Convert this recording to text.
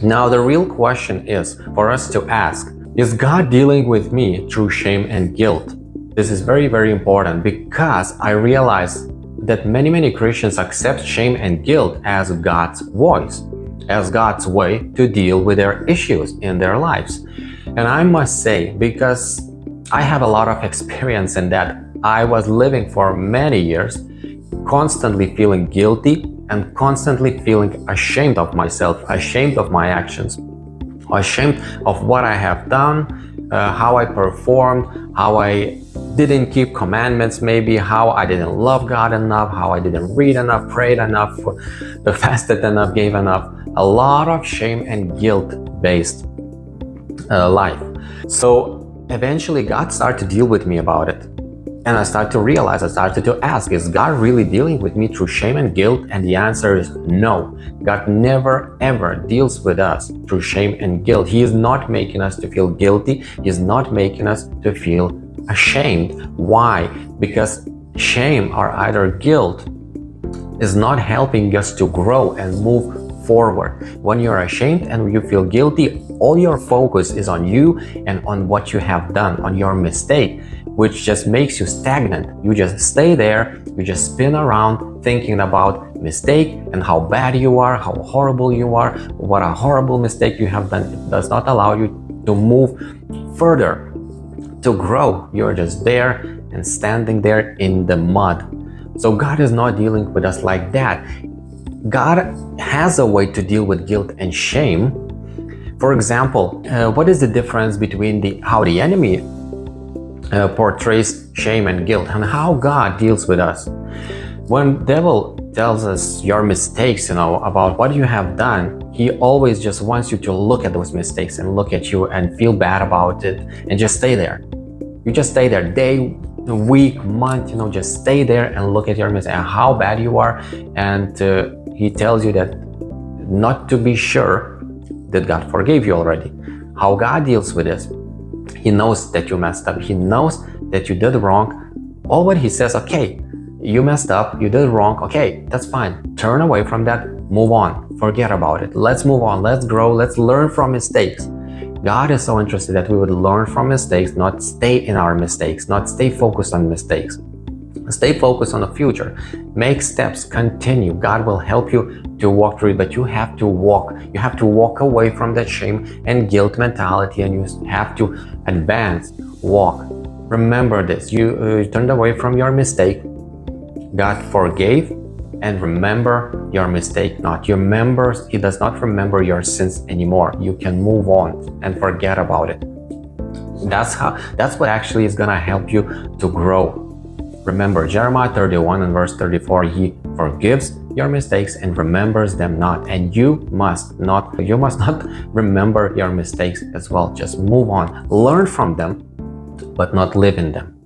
Now, the real question is for us to ask, is God dealing with me through shame and guilt? This is very, very important because I realize that many Christians accept shame and guilt as God's voice, as God's way to deal with their issues in their lives. And I must say, because I have a lot of experience in that, I was living for many years, constantly feeling guilty and constantly feeling ashamed of myself, ashamed of my actions, ashamed of what I have done, how I performed, how I didn't keep commandments, maybe how I didn't love God enough, how I didn't read enough, prayed enough, fasted enough, gave enough. A lot of shame and guilt-based life. So eventually God started to deal with me about it. And I started to realize, I started to ask, is God really dealing with me through shame and guilt? And the answer is no. God never ever deals with us through shame and guilt. He is not making us to feel guilty. He is not making us to feel ashamed. Why? Because shame or either guilt is not helping us to grow and move forward. When you're ashamed and you feel guilty, all your focus is on you and on what you have done, on your mistake, which just makes you stagnant. You just stay there, you just spin around thinking about mistake and how bad you are, how horrible you are, what a horrible mistake you have done. It does not allow you to move further, to grow. You're just there and standing there in the mud. So God is not dealing with us like that. God has a way to deal with guilt and shame. For example, what is the difference between how the enemy portrays shame and guilt and how God deals with us? When the devil tells us your mistakes, about what you have done, he always just wants you to look at those mistakes and look at you and feel bad about it and just stay there. You just stay there day, week, month, just stay there and look at your mistakes and how bad you are. And he tells you that not to be sure that God forgave you already. How God deals with this, he knows that you messed up. He knows that you did wrong. All what he says, okay, you messed up, you did wrong, okay, that's fine. Turn away from that, move on, forget about it. Let's move on, let's grow, let's learn from mistakes. God is so interested that we would learn from mistakes, not stay in our mistakes, not stay focused on mistakes. Stay focused on the future. Make steps, continue. God will help you to walk through it, but you have to walk. You have to walk away from that shame and guilt mentality, and you have to advance, walk. Remember this. You turned away from your mistake. God forgave, and remember your mistake not. He does not remember your sins anymore. You can move on and forget about it. That's what actually is gonna help you to grow. Remember Jeremiah 31 and verse 34, he forgives your mistakes and remembers them not. And you must not remember your mistakes as well. Just move on, learn from them, but not live in them.